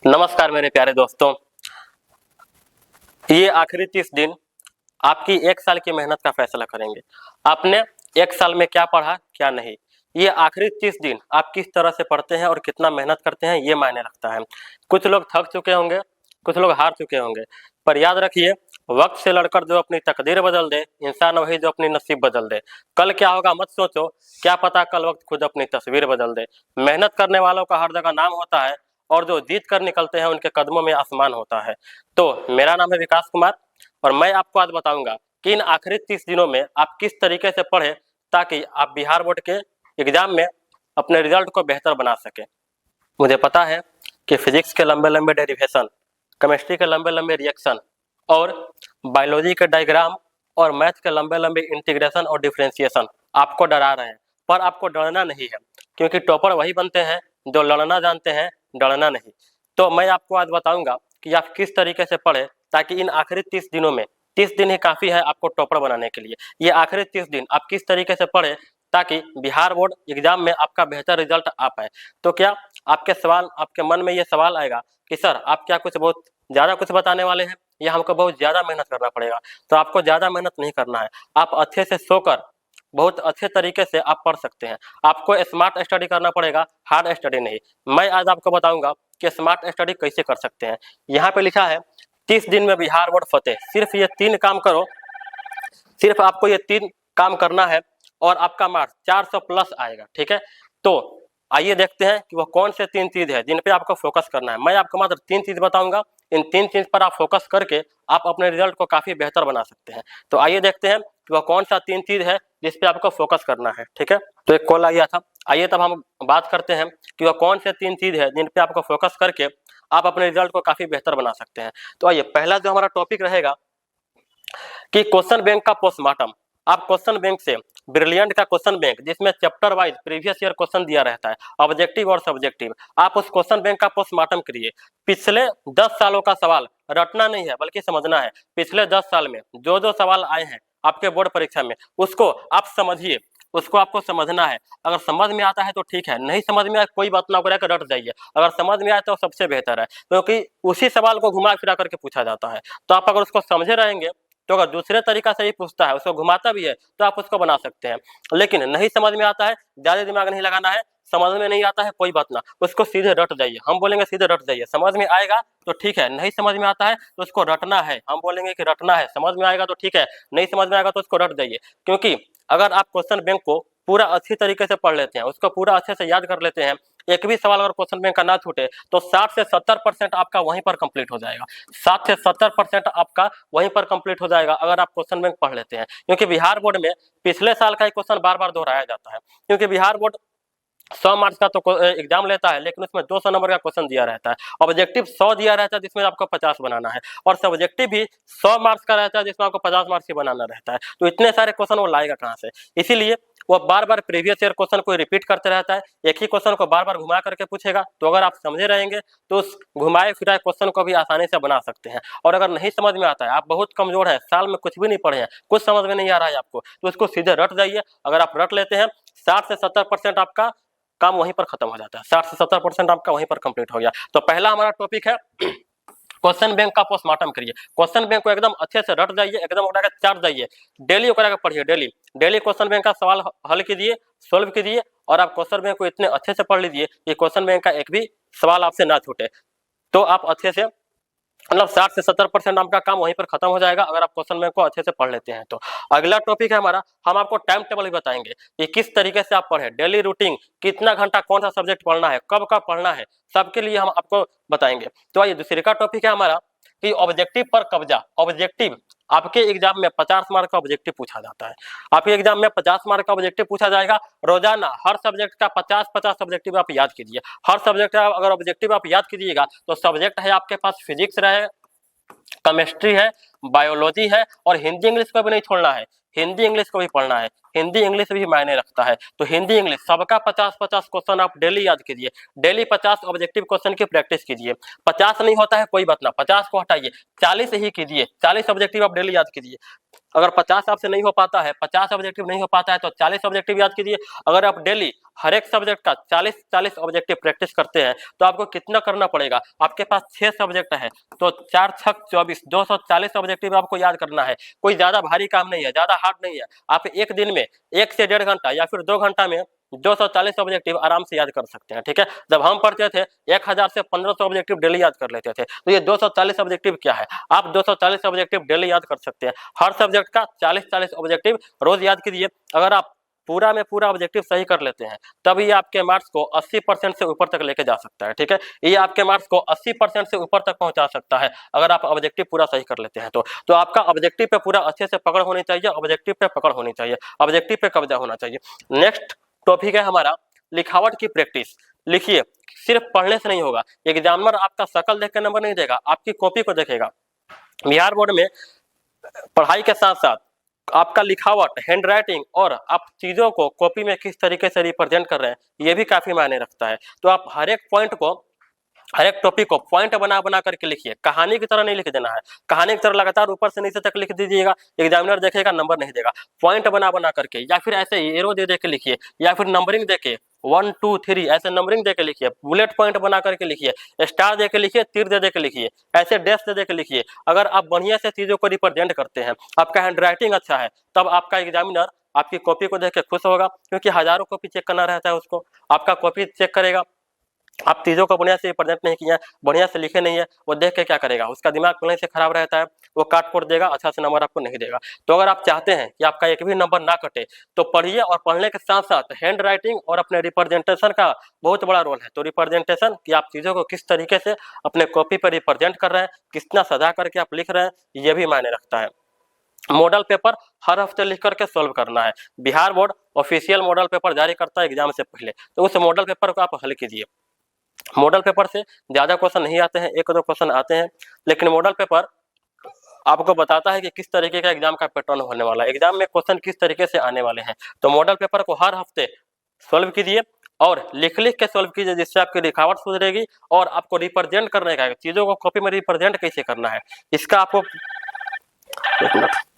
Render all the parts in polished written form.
नमस्कार मेरे प्यारे दोस्तों, ये आखिरी 30 दिन आपकी एक साल की मेहनत का फैसला करेंगे। आपने एक साल में क्या पढ़ा क्या नहीं, ये आखिरी 30 दिन आप किस तरह से पढ़ते हैं और कितना मेहनत करते हैं ये मायने रखता है। कुछ लोग थक चुके होंगे, कुछ लोग हार चुके होंगे, पर याद रखिए, वक्त से लड़कर जो अपनी तकदीर बदल दे, इंसान वही जो अपनी नसीब बदल दे। कल क्या होगा मत सोचो, क्या पता कल वक्त खुद अपनी तस्वीर बदल दे। मेहनत करने वालों का हर जगह नाम होता है और जो जीत कर निकलते हैं उनके कदमों में आसमान होता है। तो मेरा नाम है विकास कुमार और मैं आपको आज बताऊंगा कि इन आखिरी 30 दिनों में आप किस तरीके से पढ़ें ताकि आप बिहार बोर्ड के एग्जाम में अपने रिजल्ट को बेहतर बना सकें। मुझे पता है कि फिजिक्स के लंबे लंबे डेरिवेशन, केमिस्ट्री के लंबे लंबे रिएक्शन और बायोलॉजी के डायग्राम और मैथ के लंबे लंबे इंटीग्रेशन और डिफरेंशिएशन आपको डरा रहे हैं, पर आपको डरना नहीं है, क्योंकि टॉपर वही बनते हैं जो लड़ना जानते हैं, डरना नहीं। तो मैं आपको आज बताऊंगा कि आप किस तरीके से पढ़े ताकि इन आखिरी 30 दिनों में, 30 दिन ही काफ़ी है आपको टॉपर बनाने के लिए, ये आखिरी 30 दिन आप किस तरीके से पढ़े ताकि बिहार बोर्ड एग्जाम में आपका बेहतर रिजल्ट आ पाए। तो क्या आपके मन में ये सवाल आएगा कि सर आप क्या कुछ बहुत ज़्यादा कुछ बताने वाले हैं या हमको बहुत ज़्यादा मेहनत करना पड़ेगा? तो आपको ज़्यादा मेहनत नहीं करना है, आप अच्छे से सोकर बहुत अच्छे तरीके से आप पढ़ सकते हैं। आपको स्मार्ट स्टडी करना पड़ेगा, हार्ड स्टडी नहीं। मैं आज आपको बताऊंगा कि स्मार्ट स्टडी कैसे कर सकते हैं। यहाँ पे लिखा है 30 दिन में बिहार बोर्ड फतेह। सिर्फ ये 3 काम करो, सिर्फ आपको ये 3 काम करना है और आपका मार्क्स 400 प्लस आएगा। ठीक है, तो आइए देखते हैं कि वो कौन से 3 चीज है जिन पे आपको फोकस करना है। मैं आपको मात्र 3 चीज बताऊंगा, इन 3 चीज पर आप फोकस करके आप अपने रिजल्ट को काफी बेहतर बना सकते हैं। तो आइए देखते हैं कि वह कौन सा 3 चीज है जिस पे आपको फोकस करना है। ठीक है, तो एक कॉल आ गया था, आइए तब हम बात करते हैं कि वह कौन से 3 चीज है जिन पे आपको फोकस करके आप अपने रिजल्ट को काफी बेहतर बना सकते हैं। तो आइए, पहला जो हमारा टॉपिक रहेगा कि क्वेश्चन बैंक का पोस्टमार्टम। आप क्वेश्चन बैंक से ब्रिलियंट का क्वेश्चन बैंक, जिसमें chapter wise previous year question दिया रहता है, ऑब्जेक्टिव और सब्जेक्टिव, आप उस क्वेश्चन बैंक का पोस्टमार्टम करिए। पिछले 10 सालों का सवाल रटना नहीं है बल्कि समझना है। पिछले 10 साल में जो जो सवाल आए हैं आपके बोर्ड परीक्षा में, उसको आप समझिए, उसको आपको समझना है। अगर समझ में आता है तो ठीक है, नहीं समझ में आए कोई बात ना करे रट जाइए। अगर समझ में आए तो सबसे बेहतर है, क्योंकि उसी सवाल को घुमा फिरा करके पूछा जाता है। तो आप अगर उसको समझे रहेंगे तो अगर दूसरे तरीका से ही पूछता है, उसको घुमाता भी है, तो आप उसको बना सकते हैं। लेकिन नहीं समझ में आता है, ज्यादा दिमाग नहीं लगाना है। समझ में नहीं आता है कोई बात ना, उसको सीधे रट जाइए। हम बोलेंगे सीधे रट जाइए, समझ में आएगा तो ठीक है, नहीं समझ में आता है तो उसको रटना है। हम बोलेंगे कि रटना है, समझ में आएगा तो ठीक है, नहीं समझ में आएगा तो उसको रट जाइए। क्योंकि अगर आप क्वेश्चन बैंक को पूरा अच्छी तरीके से पढ़ लेते हैं, उसको पूरा अच्छे से याद कर लेते हैं, एक भी सवाल अगर क्वेश्चन बैंक का ना छूटे तो 60 से 70% आपका वहीं पर कंप्लीट हो जाएगा। 60 से 70% आपका वहीं पर कंप्लीट हो जाएगा अगर आप क्वेश्चन बैंक पढ़ लेते हैं। क्योंकि बिहार बोर्ड में पिछले साल का ही क्वेश्चन बार बार दोहराया जाता है, क्योंकि बिहार बोर्ड 100 मार्क्स का तो एग्जाम लेता है, लेकिन उसमें 200 नंबर का क्वेश्चन दिया रहता है। ऑब्जेक्टिव 100 दिया रहता है जिसमें आपको 50 बनाना है, और सब्जेक्टिव भी 100 मार्क्स का रहता है जिसमें आपको 50 मार्क्स ही बनाना रहता है। तो इतने सारे क्वेश्चन वो लाएगा कहाँ से? इसीलिए वो बार बार प्रीवियस ईयर क्वेश्चन को रिपीट करते रहता है, एक ही क्वेश्चन को बार बार घुमा करके पूछेगा। तो अगर आप समझे रहेंगे तो उस घुमाए फिराए क्वेश्चन को भी आसानी से बना सकते हैं। और अगर नहीं समझ में आता है, आप बहुत कमजोर है, साल में कुछ भी नहीं पढ़े हैं, कुछ समझ में नहीं आ रहा है आपको, तो उसको सीधे रट जाइए। अगर आप रट लेते हैं, 60 से 70% आपका काम वहीं पर खत्म हो जाता है। 60 से 70% आपका वहीं पर कंप्लीट हो गया। तो पहला हमारा टॉपिक है क्वेश्चन बैंक का पोस्टमार्टम करिए। क्वेश्चन बैंक को एकदम अच्छे से रट जाइए, एकदम उड़ा के चाट जाइए, डेली उकरा के पढ़िए। डेली डेली क्वेश्चन बैंक का सवाल हल कीजिए, सोल्व कीजिए, और आप क्वेश्चन बैंक को इतने अच्छे से पढ़ लीजिए कि क्वेश्चन बैंक का एक भी सवाल आपसे ना छूटे। तो आप अच्छे से, मतलब 60 से 70% आपका काम वहीं पर खत्म हो जाएगा अगर आप क्वेश्चन बैंक को अच्छे से पढ़ लेते हैं। तो अगला टॉपिक है हमारा, हम आपको टाइम टेबल भी बताएंगे कि किस तरीके से आप पढ़े, डेली रूटीन, कितना घंटा कौन सा सब्जेक्ट पढ़ना है, कब कब पढ़ना है, सबके लिए हम आपको बताएंगे। तो आइए, दूसरे का टॉपिक है हमारा कि ऑब्जेक्टिव पर कब्जा। ऑब्जेक्टिव, आपके एग्जाम में 50 मार्क का ऑब्जेक्टिव पूछा जाता है। आपके एग्जाम में 50 मार्क का ऑब्जेक्टिव पूछा जाएगा। रोजाना हर सब्जेक्ट का 50-50 ऑब्जेक्टिव आप याद कीजिए। हर सब्जेक्ट का अगर ऑब्जेक्टिव आप याद कीजिएगा तो सब्जेक्ट है आपके पास फिजिक्स रहे, केमिस्ट्री है, बायोलॉजी है, और हिंदी इंग्लिश को भी नहीं छोड़ना है, हिंदी इंग्लिश को भी पढ़ना है। हिंदी इंग्लिश भी मायने रखता है, तो हिंदी इंग्लिश सबका 50-50 क्वेश्चन आप डेली याद कीजिए। डेली 50 ऑब्जेक्टिव क्वेश्चन की प्रैक्टिस कीजिए। 50 नहीं होता है कोई बात ना, 50 को हटाइए, 40 ही कीजिए। 40 ऑब्जेक्टिव आप डेली याद कीजिए। अगर 50 आपसे नहीं हो पाता है, 50 ऑब्जेक्टिव नहीं हो पाता है तो 40 ऑब्जेक्टिव याद कीजिए। अगर आप डेली हर एक सब्जेक्ट का 40-40 ऑब्जेक्टिव प्रैक्टिस करते हैं तो आपको कितना करना पड़ेगा, आपके पास 6 सब्जेक्ट है तो 4 छक 24, 240 ऑब्जेक्टिव आपको याद करना है। कोई ज्यादा भारी काम नहीं है, ज्यादा हार्ड नहीं है। आप एक दिन में 1 से 1.5 घंटा या फिर 2 घंटा में 240 ऑब्जेक्टिव आराम से याद कर सकते हैं, ठीक है। जब हम पढ़ते थे 1000 से 1500 ऑब्जेक्टिव डेली याद कर लेते थे, तो ये 240 ऑब्जेक्टिव क्या है, आप 240 ऑब्जेक्टिव डेली याद कर सकते हैं। हर सब्जेक्ट का 40-40 ऑब्जेक्टिव रोज याद कीजिए। अगर आप पूरा में पूरा ऑब्जेक्टिव सही कर लेते हैं तब ये आपके मार्क्स को 80% से ऊपर तक लेके जा सकता है, ठीक है। ये आपके मार्क्स को 80% से ऊपर तक पहुंचा सकता है अगर आप ऑब्जेक्टिव पूरा सही कर लेते हैं तो आपका ऑब्जेक्टिव पे पूरा अच्छे से पकड़ होनी चाहिए, ऑब्जेक्टिव पे पकड़ होनी चाहिए, ऑब्जेक्टिव पे कब्जा होना चाहिए। नेक्स्ट टॉपिक है हमारा लिखावट की प्रैक्टिस। लिखिए, सिर्फ पढ़ने से नहीं होगा, एग्जामिनर आपका शकल देख के नंबर नहीं देगा, आपकी कॉपी को देखेगा। बिहार बोर्ड में पढ़ाई के साथ साथ आपका लिखावट, हैंड राइटिंग और आप चीजों को कॉपी में किस तरीके से रिप्रेजेंट कर रहे हैं ये भी काफी मायने रखता है। तो आप हर एक पॉइंट को, हर एक टॉपिक को पॉइंट बना बना करके लिखिए, कहानी की तरह नहीं लिख देना है। कहानी की तरह लगातार ऊपर से नीचे तक लिख दीजिएगा, एग्जामिनर देखेगा नंबर नहीं देगा। पॉइंट बना बना करके या फिर ऐसे एरो दे दे के लिखिए या फिर नंबरिंग देके 1 2 3 ऐसे नंबरिंग दे के लिखिए, बुलेट पॉइंट बना करके लिखिए, स्टार दे के लिखिए, तीर दे के लिखिए, ऐसे डैश दे के लिखिए। अगर आप बढ़िया से चीजों को रिप्रेजेंट करते हैं, आपका हैंड राइटिंग अच्छा है, तब आपका एग्जामिनर आपकी कॉपी को देख के खुश होगा, क्योंकि हजारों कॉपी चेक करना रहता है उसको। आपका कॉपी चेक करेगा, आप चीजों को बढ़िया से रिप्रेजेंट नहीं किया, बढ़िया से लिखे नहीं है, वो देख के क्या करेगा, उसका दिमाग पहले से खराब रहता है, वो काट कोट देगा, अच्छा से नंबर आपको नहीं देगा। तो अगर आप चाहते हैं कि आपका एक भी नंबर ना कटे तो पढ़िए, और पढ़ने के साथ साथ हैंड राइटिंग और अपने रिप्रेजेंटेशन का बहुत बड़ा रोल है। तो रिप्रेजेंटेशन कि आप चीजों को किस तरीके से अपने कॉपी पर रिप्रेजेंट कर रहे हैं, कितना सजा करके आप लिख रहे हैं, ये भी मायने रखता है। मॉडल पेपर हर हफ्ते लिख करके सॉल्व करना है। Bihar board official model paper जारी करता है एग्जाम से पहले, तो उस मॉडल पेपर को आप हल कीजिए। मॉडल पेपर से ज्यादा क्वेश्चन नहीं आते हैं, 1-2 क्वेश्चन आते हैं, लेकिन मॉडल पेपर आपको बताता है कि किस तरीके का एग्जाम का पैटर्न होने वाला है, एग्जाम में क्वेश्चन किस तरीके से आने वाले हैं। तो मॉडल पेपर को हर हफ्ते सॉल्व कीजिए और लिख लिख के सॉल्व कीजिए, जिससे आपकी लिखावट सुधरेगी और आपको रिप्रेजेंट करने का, चीजों को कॉपी में रिप्रेजेंट कैसे करना है इसका आपको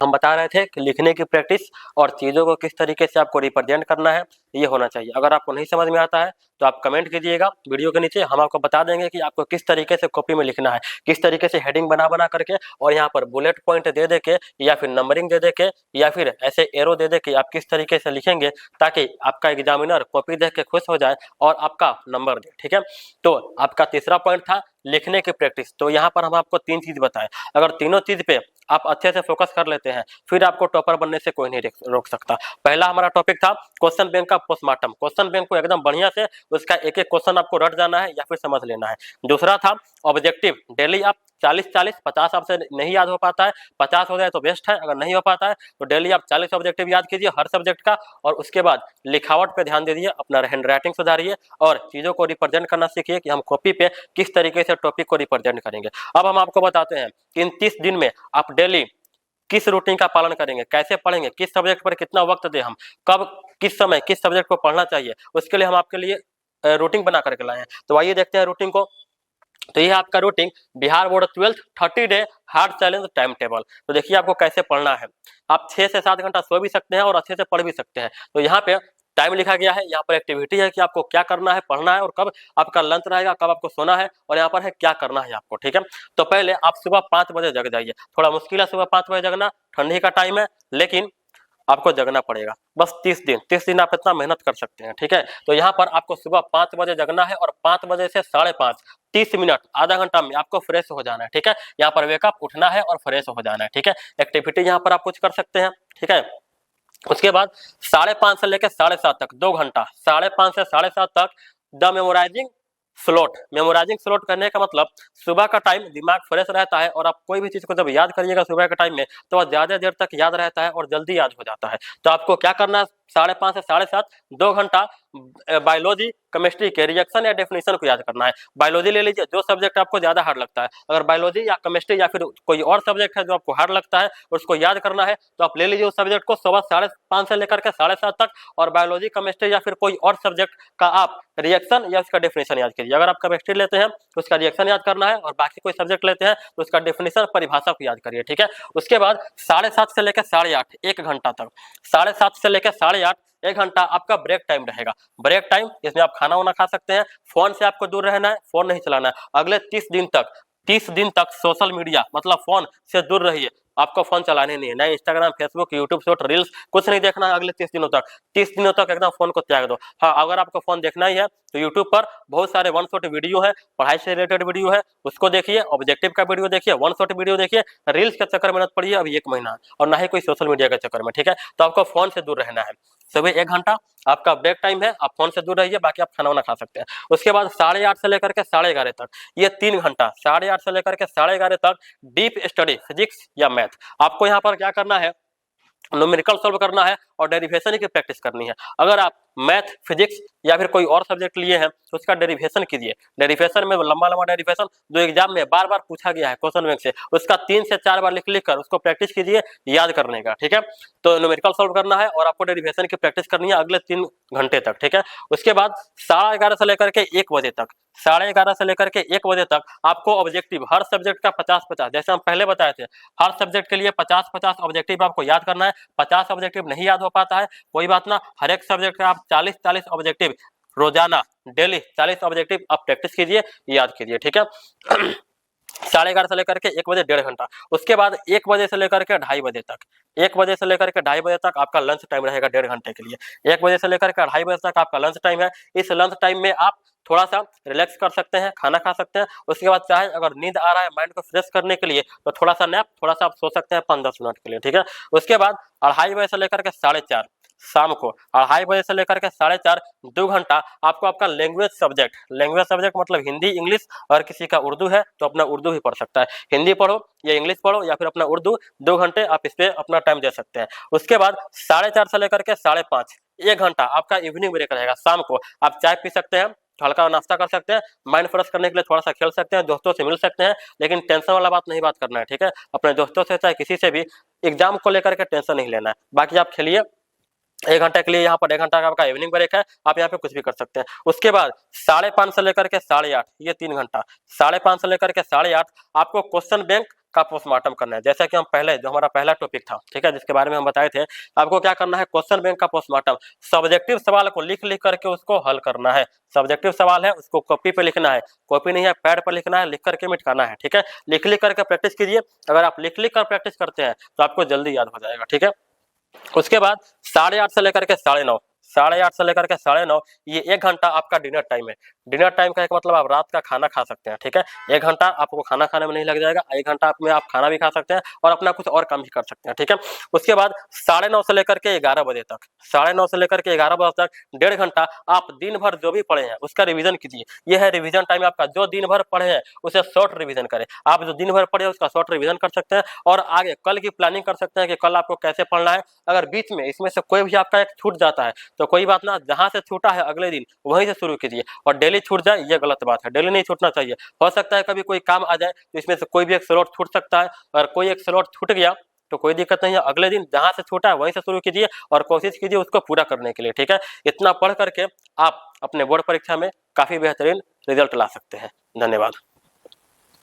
हम बता रहे थे कि लिखने की प्रैक्टिस और चीजों को किस तरीके से आपको रिप्रेजेंट करना है ये होना चाहिए। अगर आपको नहीं समझ में आता है तो आप कमेंट कीजिएगा वीडियो के नीचे, हम आपको बता देंगे कि आपको किस तरीके से कॉपी में लिखना है, किस तरीके से हेडिंग बना बना करके और यहाँ पर बुलेट पॉइंट दे दे के या फिर नंबरिंग दे दे के या फिर ऐसे एरो दे दे के आप किस तरीके से लिखेंगे ताकि आपका एग्जामिनर कॉपी देख के खुश हो जाए और आपका नंबर दे, ठीक है। तो आपका तीसरा पॉइंट था लिखने की प्रैक्टिस। तो यहाँ पर हम आपको 3 चीज बताए, अगर तीनों चीज पे आप अच्छे से फोकस कर लेते हैं फिर आपको टॉपर बनने से कोई नहीं रोक सकता। पहला हमारा टॉपिक था क्वेश्चन बैंक का पोस्टमार्टम। क्वेश्चन बैंक को एकदम बढ़िया से उसका एक एक क्वेश्चन आपको रट जाना है या फिर समझ लेना है। दूसरा था ऑब्जेक्टिव, डेली आप 40-40, 50 आपसे नहीं याद हो पाता है, 50 हो जाए तो बेस्ट है, अगर नहीं हो पाता है तो डेली आप 40 ऑब्जेक्टिव याद कीजिए हर सब्जेक्ट का, और उसके बाद लिखावट पे ध्यान दीजिए, अपना हैंड राइटिंग सुधारिए और चीजों को रिप्रेजेंट करना सीखिए कि हम कॉपी पे किस तरीके से टॉपिक को रिप्रेजेंट करेंगे। अब हम आपको बताते हैं कि इन 30 दिन में आप डेली किस रूटीन का पालन करेंगे, कैसे पढ़ेंगे, किस सब्जेक्ट पर कितना वक्त दें, हम कब किस समय किस सब्जेक्ट को पढ़ना चाहिए, उसके लिए हम आपके लिए रूटीन बना करके लाए हैं। तो आइए देखते हैं रूटीन को। तो यह आपका routine Bihar board 12th 30 day hard challenge time table. तो देखिए आपको कैसे पढ़ना है, आप 6 से 7 घंटा सो भी सकते हैं और अच्छे से पढ़ भी सकते हैं। तो यहाँ पे टाइम लिखा गया है, यहाँ पर एक्टिविटी है कि आपको क्या करना है, पढ़ना है और कब आपका लंच रहेगा, कब आपको सोना है, और यहाँ पर है क्या करना है आपको, ठीक है। तो पहले आप सुबह 5 बजे जग जाइए, थोड़ा मुश्किल है सुबह 5 बजे जगना, ठंडी का टाइम है लेकिन आपको जगना पड़ेगा। बस 30 दिन आप इतना मेहनत कर सकते हैं, ठीक है। तो यहाँ पर आपको सुबह 5 बजे जगना है और 5 बजे से 5:30 30 मिनट आधा घंटा में आपको फ्रेश हो जाना है, ठीक है। यहाँ पर वेकअप उठना है और फ्रेश हो जाना है, ठीक है। एक्टिविटी यहाँ पर आप कुछ कर सकते हैं, ठीक है। उसके बाद 5:30 से लेकर 7:30 तक 2 घंटा, 5:30 से 7:30 तक the memorising slot. Memorising slot करने का मतलब सुबह का टाइम दिमाग फ्रेश रहता है और आप कोई भी चीज को जब याद करिएगा सुबह के टाइम में तो वह ज्यादा देर तक याद रहता है और जल्दी याद हो जाता है। तो आपको क्या करना है 5:30 से 7:30 2 घंटा बायोलॉजी केमिस्ट्री के रिएक्शन या डेफिनेशन को याद करना है। बायोलॉजी ले लीजिए, जो सब्जेक्ट आपको ज्यादा हार्ड लगता है, अगर बायोलॉजी या केमिस्ट्री या फिर कोई और सब्जेक्ट है जो आपको हार्ड लगता है उसको याद करना है तो आप ले लीजिए उस सब्जेक्ट को सुबह 5:30 से लेकर के 7:30 तक, और बायोलॉजी केमिस्ट्री या फिर कोई और सब्जेक्ट का आप रिएक्शन या उसका डेफिनेशन याद कीजिए। अगर आप केमिस्ट्री लेते हैं तो उसका रिएक्शन याद करना है, और बाकी कोई सब्जेक्ट लेते हैं तो उसका डेफिनेशन परिभाषा को याद करिए, ठीक है। उसके बाद 7:30 से लेकर 8:30 1 घंटा तक, 7:30 से लेकर 8:30 1 घंटा आपका ब्रेक टाइम रहेगा। ब्रेक टाइम इसमें आप खाना वाना खा सकते हैं, फोन से आपको दूर रहना है, फोन नहीं चलाना है। अगले 30 दिन तक सोशल मीडिया मतलब फोन से दूर रहिए, आपको फोन चलाने नहीं है, ना Instagram, Facebook, YouTube short, reels कुछ नहीं देखना है अगले 30 दिनों तक। 30 दिनों तक एकदम फोन को त्याग दो। हाँ, अगर आपको फोन देखना ही है तो यूट्यूब पर बहुत सारे वन शॉट वीडियो है, पढ़ाई से रिलेटेड वीडियो है, उसको देखिए, ऑब्जेक्टिव का वीडियो देखिए, वन शॉट वीडियो देखिए। रील्स के चक्कर में मत पड़िए अभी 1 महीना, और ना ही कोई सोशल मीडिया के चक्कर में, ठीक है। तो आपको फोन से दूर रहना है। सुबह 1 घंटा आपका ब्रेक टाइम है, आप फोन से दूर रहिए, बाकी आप खाना वाना खा सकते हैं। उसके बाद 8:30 से लेकर के 11:30 तक, ये 3 घंटा 8:30 से लेकर के 11:30 तक डीप स्टडी फिजिक्स या मैथ। आपको यहाँ पर क्या करना है, न्यूमेरिकल सॉल्व करना है और डेरिवेशन की प्रैक्टिस करनी है। अगर आप मैथ, फिजिक्स या फिर कोई और सब्जेक्ट लिए हैं तो उसका डेरिवेशन कीजिए। डेरिवेशन में लंबा डेरिवेशन जो एग्जाम में बार बार पूछा गया है क्वेश्चन बैंक से, उसका 3 से 4 बार लिख कर उसको प्रैक्टिस कीजिए याद करने का, ठीक है। तो न्यूमेरिकल सॉल्व करना है और आपको डेरिवेशन की प्रैक्टिस करनी है अगले 3 घंटे तक, ठीक है। उसके बाद 11:30 से लेकर के 1 बजे तक, 11:30 से लेकर के 1 बजे तक आपको ऑब्जेक्टिव हर सब्जेक्ट का 50-50, जैसे हम पहले बताए थे, हर सब्जेक्ट के लिए 50-50 ऑब्जेक्टिव आपको याद करना है। 50 ऑब्जेक्टिव नहीं याद हो पाता है कोई बात ना, हर एक सब्जेक्ट का आप 40-40 ऑब्जेक्टिव रोजाना डेली 40 ऑब्जेक्टिव आप प्रैक्टिस कीजिए, याद कीजिए, ठीक है। 11:30 से लेकर के 1 बजे 1.5 घंटा। उसके बाद 1 बजे से लेकर के 2:30 बजे तक, 1 बजे से लेकर के 2:30 बजे तक आपका लंच टाइम रहेगा 1.5 घंटे के लिए। 1 बजे से लेकर के 2:30 बजे तक आपका लंच टाइम है। इस लंच टाइम में आप थोड़ा सा रिलैक्स कर सकते हैं, खाना खा सकते हैं। उसके बाद चाहे अगर नींद आ रहा है माइंड को फ्रेश करने के लिए तो थोड़ा सा नैप, थोड़ा सा आप सो सकते हैं 5-10 मिनट के लिए, ठीक है। उसके बाद 2:30 बजे से लेकर के 4:30 शाम को, 2:30 बजे से लेकर के 4:30 2 घंटा आपको आपका लैंग्वेज सब्जेक्ट मतलब हिंदी, इंग्लिश, और किसी का उर्दू है तो अपना उर्दू भी पढ़ सकता है। हिंदी पढ़ो या इंग्लिश पढ़ो या फिर अपना उर्दू, 2 घंटे आप इस पे अपना टाइम दे सकते हैं। उसके बाद 4:30 से लेकर के 5:30 1 घंटा आपका इवनिंग ब्रेक रहेगा। शाम को आप चाय पी सकते हैं, हल्का नाश्ता कर सकते हैं, माइंड फ्रेश करने के लिए थोड़ा सा खेल सकते हैं, दोस्तों से मिल सकते हैं, लेकिन टेंशन वाला बात नहीं बात करना है, ठीक है। अपने दोस्तों से चाहे किसी से भी एग्जाम को लेकर के टेंशन नहीं लेना है। बाकी आप खेलिए 1 घंटे के लिए, यहाँ पर 1 घंटा का आपका इवनिंग ब्रेक है, आप यहाँ पे कुछ भी कर सकते हैं। उसके बाद 5:30 से लेकर के 8:30 ये 3 घंटा, 5:30 से लेकर के 8:30 आपको क्वेश्चन बैंक का पोस्टमार्टम करना है। जैसा कि हम पहले जो हमारा पहला टॉपिक था, ठीक है, जिसके बारे में हम बताए थे, आपको क्या करना है, क्वेश्चन बैंक का पोस्टमार्टम। सब्जेक्टिव सवाल को लिख करके उसको हल करना है। सब्जेक्टिव सवाल है उसको कॉपी पे लिखना है, कॉपी नहीं है पैड पर लिखना है, लिख करके मिटाना है, ठीक है। लिख करके प्रैक्टिस कीजिए। अगर आप लिख कर प्रैक्टिस करते हैं तो आपको जल्दी याद हो जाएगा, ठीक है। उसके बाद 8:30 से लेकर के 9:30, 8:30 से लेकर के 9:30 ये 1 घंटा आपका डिनर टाइम है। डिनर टाइम का एक मतलब आप रात का खाना खा सकते हैं, ठीक है। 1 घंटा आपको खाना खाने में नहीं लग जाएगा, 1 घंटा में आप खाना भी खा सकते हैं और अपना कुछ और काम भी कर सकते हैं, ठीक है। उसके बाद 9:30 से लेकर के 11 बजे तक, 9:30 से लेकर के 11 बजे तक 1.5 घंटा आप दिन भर जो भी पढ़े हैं उसका रिवीजन कीजिए। यह है रिवीजन टाइम आपका, जो दिन भर पढ़े हैं उसे शॉर्ट रिवीजन करें। आप जो दिन भर पढ़े उसका शॉर्ट रिवीजन कर सकते हैं और आगे कल की प्लानिंग कर सकते हैं कि कल आपको कैसे पढ़ना है। अगर बीच में इसमें से कोई भी आपका एक छूट जाता है तो कोई बात ना, जहां से छूटा है अगले दिन वहीं से शुरू कीजिए। और डेली छूट जाए ये गलत बात है, डेली नहीं छूटना चाहिए। हो सकता है कभी कोई काम आ जाए तो इसमें से कोई भी एक स्लॉट छूट सकता है, और कोई एक स्लॉट छूट गया तो कोई दिक्कत नहीं है, अगले दिन जहां से छूटा है वहीं से शुरू कीजिए और कोशिश कीजिए उसको पूरा करने के लिए, ठीक है। इतना पढ़ करके आप अपने बोर्ड परीक्षा में काफी बेहतरीन रिजल्ट ला सकते हैं। धन्यवाद।